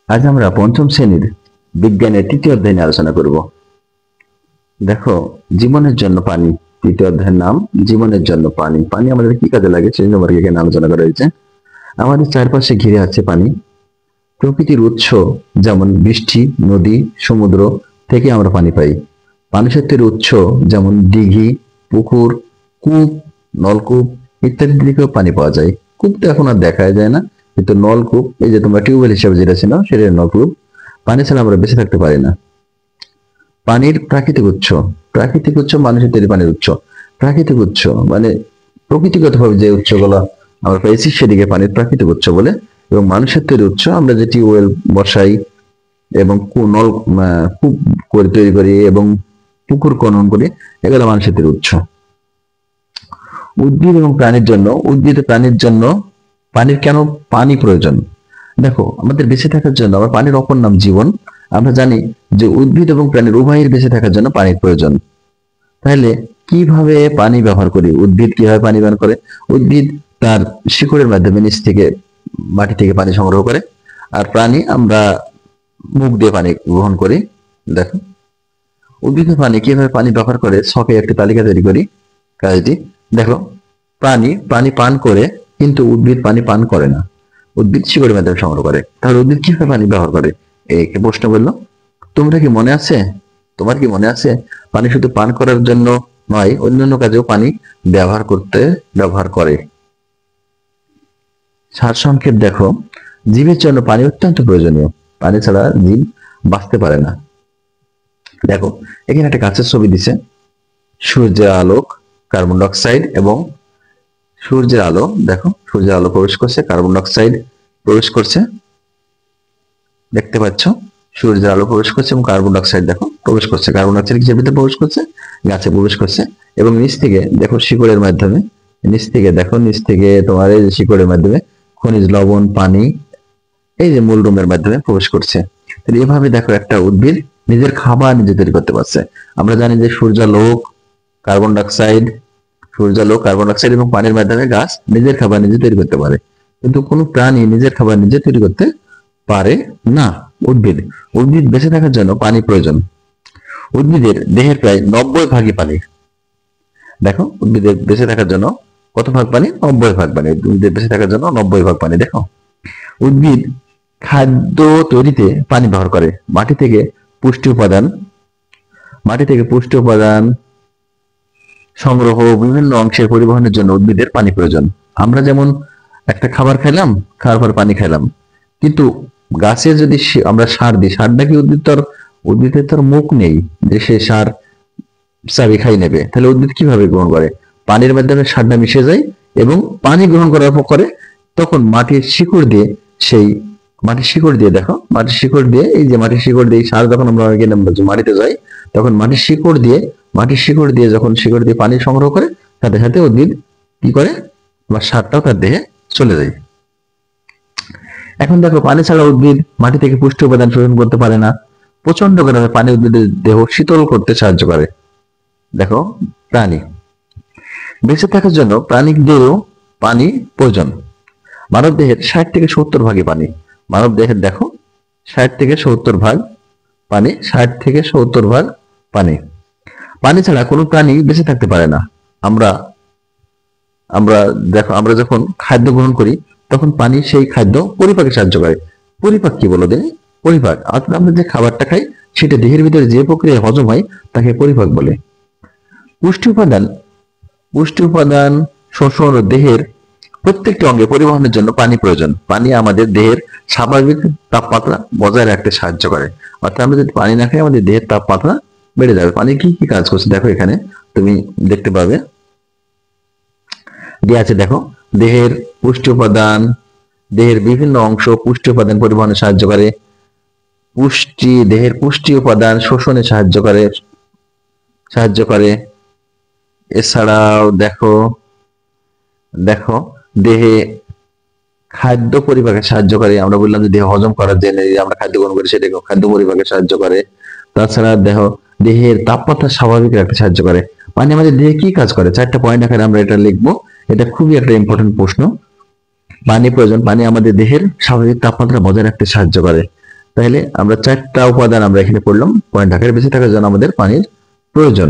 আজ আমরা পঞ্চম শ্রেণীর বিজ্ঞানের তৃতীয় অধ্যায় নিয়ে আলোচনা করব। দেখো, জীবনের জন্য পানি। তৃতীয় অধ্যায়ের নাম জীবনের জন্য পানি। পানি আমাদের কি কাজে লাগে সেই সম্পর্কে এখানে আলোচনা করা হয়েছে। আমাদের চারপাশে ঘিরে আছে পানি। প্রকৃতির উৎস যেমন বৃষ্টি, নদী, সমুদ্র থেকে আমরা পানি পাই। পানিশক্তির উৎস যেমন দিঘি, পুকুর, কূপ, নলকূপ ইত্যাদি থেকেও পানি পাওয়া যায়। কূপ তো এখন আর দেখা যায় না, কিন্তু নলকূপ, এই যে তোমরা টিউবওয়েল হিসেবে যেটা ছিল সেটা নলকূপ। পানি ছাড়া আমরা বেঁচে থাকতে পারি না। পানির প্রাকৃতিক উৎস। প্রাকৃতিক উৎস মানুষের তৈরি পানির উৎস। প্রাকৃতিক উৎস মানে প্রকৃতিগতভাবে যে উৎসগুলো আমরা পেয়েছি সেদিকে পানির প্রাকৃতিক উৎস বলে। এবং মানুষের তৈরি উৎস আমরা যে টিউবওয়েল বসাই এবং নল কূপ করে তৈরি করি এবং পুকুর খনন করি, এগুলো মানুষের তৈরি উৎস। উদ্ভিদ এবং প্রাণীর জন্য, উদ্ভিদ ও প্রাণীর জন্য পানির কেন পানি প্রয়োজন? দেখো, আমাদের বেঁচে থাকার জন্য আমার পানির অপর নাম জীবন। আমরা জানি যে উদ্ভিদ এবং প্রাণীর উভয়ের বেঁচে থাকার জন্য পানির প্রয়োজন। তাহলে কিভাবে পানি ব্যবহার করি? উদ্ভিদ কিভাবে পানি ব্যবহার করে? উদ্ভিদ তার শিকড়ের মাধ্যমে নিচ থেকে, মাটি থেকে পানি সংগ্রহ করে। আর প্রাণী আমরা মুখ দিয়ে পানি গ্রহণ করি। দেখো, উদ্ভিদ পানি কিভাবে পানি ব্যবহার করে ছকে একটি তালিকা তৈরি করি। কাজটি দেখো, প্রাণী পানি পান করে, কিন্তু উদ্ভিদ পানি পান করে না। উদ্ভিদ শিকড়ের মাধ্যমে সংগ্রহ করে। তাহলে উদ্ভিদ কিভাবে পানি ব্যবহার করে? এই প্রশ্ন বললো। তোমরা কি মনে আছে, তোমার কি মনে আছে পানি শুধু পান করার জন্য নয়, অন্যান্য কাজেও পানি ব্যবহার করে? সারসংক্ষেপ দেখো, জীবের জন্য পানি অত্যন্ত প্রয়োজনীয়। পানি ছাড়া জীব বাঁচতে পারে না। দেখো, এখানে একটা গাছের ছবি দিছে। সূর্যের আলোক, কার্বন ডাই অক্সাইড এবং সূর্যের আলো, দেখো সূর্যের আলো প্রবেশ করছে, কার্বন ডাই অক্সাইড প্রবেশ করছে, দেখতে পাচ্ছ? সূর্যের আলো প্রবেশ করছে এবং কার্বন ডাই অক্সাইড দেখো প্রবেশ করছে। কার্বন ডাই অক্সাইড কিসের ভিতরে প্রবেশ করছে? গাছে প্রবেশ করছে। এবং নিচ থেকে দেখো শিকড়ের মাধ্যমে, নিচ থেকে তোমার এই যে শিকড়ের মাধ্যমে খনিজ লবণ, পানি এই যে মূলরুমের মাধ্যমে প্রবেশ করছে। তাহলে এভাবে দেখো একটা উদ্ভিদ নিজের খাবার নিজে তৈরি করতে পারছে। আমরা জানি যে সূর্যালোক, কার্বন ডাই অক্সাইড এবং পানির মাধ্যমে গাছ নিজের খাবার নিজে তৈরি করতে পারে, কিন্তু কোনো প্রাণী নিজের খাবার নিজে তৈরি করতে পারে না। উদ্ভিদ বেঁচে থাকার জন্য পানি প্রয়োজন। উদ্ভিদের দেহের প্রায় 90% পানি। দেখো, উদ্ভিদের বেঁচে থাকার জন্য কত ভাগ পানি? 90% পানি। উদ্ভিদের বেঁচে থাকার জন্য 90% পানি। দেখো, উদ্ভিদ খাদ্য তৈরিতে পানি ব্যবহার করে। মাটি থেকে পুষ্টি উপাদান সংগ্রহ, বিভিন্ন অংশের পরিবহনের জন্য উদ্ভিদের পানি প্রয়োজন। আমরা যেমন একটা খাবার খাইলাম, খাওয়ার পর পানি খাইলাম, কিন্তু গাছে যদি আমরা সার দিই, সারটা কি উদ্ভিদের তো মুখ নেই যে সে সার চাবি খাই নেবে। তাহলে উদ্ভিদ কিভাবে গ্রহণ করে? পানির মাধ্যমে সারটা মিশে যায় এবং পানি গ্রহণ করার পরে তখন মাটির শিকড় দিয়ে এই যে মাটির শিকড় দিয়ে সার যখন আমরা মাটিতে যাই, তখন মাটির শিকড় দিয়ে যখন পানি সংগ্রহ করে, সাথে সাথে উদ্ভিদ কি করে? আমার সারটাও তার দেহে চলে যায়। এখন দেখো, পানি ছাড়া উদ্ভিদ মাটি থেকে পুষ্টি উপাদান শোষণ করতে পারে না। প্রচন্ড গরমে পানি উদ্ভিদের দেহ শীতল করতে সাহায্য করে। দেখো, প্রাণী বেঁচে থাকার জন্য প্রাণীদেরও পানি প্রয়োজন। মানব দেহের 60 থেকে 70 ভাগই পানি। মানব দেহের দেখো 60 থেকে 70 ভাগ পানি। 60 থেকে 70 ভাগ পানি। পানি ছাড়া কোনো প্রাণী বেঁচে থাকতে পারে না। আমরা আমরা যখন খাদ্য গ্রহণ করি, তখন পানি সেই খাদ্য পরিপাকে সাহায্য করে। পরিপাক কি বলো দেখি? পরিপাক অর্থাৎ আমরা যে খাবারটা খাই সেটা দেহের ভিতরে যে প্রক্রিয়ায় হজম হয় তাকে পরিপাক বলে। পুষ্টি উপাদান শোষণ ও দেহের প্রত্যেকটি অঙ্গে পরিবহনের জন্য পানি প্রয়োজন। পানি আমাদের দেহের স্বাভাবিক তাপমাত্রা বজায় রাখতে সাহায্য করে। অর্থাৎ আমরা যদি পানি না খাই, আমাদের দেহের তাপমাত্রা বেড়ে যাবে। পানি কি কি কাজ করছে দেখো, এখানে তুমি দেখতে পাবে দেয়া আছে। দেখো, দেহের বিভিন্ন অংশ পুষ্টি উপাদান পরিবহনে সাহায্য করে। দেহের পুষ্টি উপাদান শোষণে সাহায্য করে। এছাড়াও দেখো দেহে খাদ্য পরিপাকে সাহায্য করে। আমরা বললাম যে দেহ হজম করার জন্য আমরা খাদ্য গ্রহণ করি, সেটাকে খাদ্য পরিপাকে সাহায্য করে। তাছাড়া দেহের তাপমাত্রা স্বাভাবিক রাখতে সাহায্য করে। পানি আমাদের দেহে কি কাজ করে? 4টা পয়েন্ট আকারে আমরা এটা লিখবো। এটা খুবই একটা ইম্পর্টেন্ট প্রশ্ন। পানি প্রয়োজন। পানি আমাদের দেহের স্বাভাবিক তাপমাত্রা বজায় রাখতে সাহায্য করে। তাহলে আমরা চারটা উপাদান আমরা এখানে পড়লাম পয়েন্ট আকারে বেঁচে থাকার জন্য আমাদের পানির প্রয়োজন।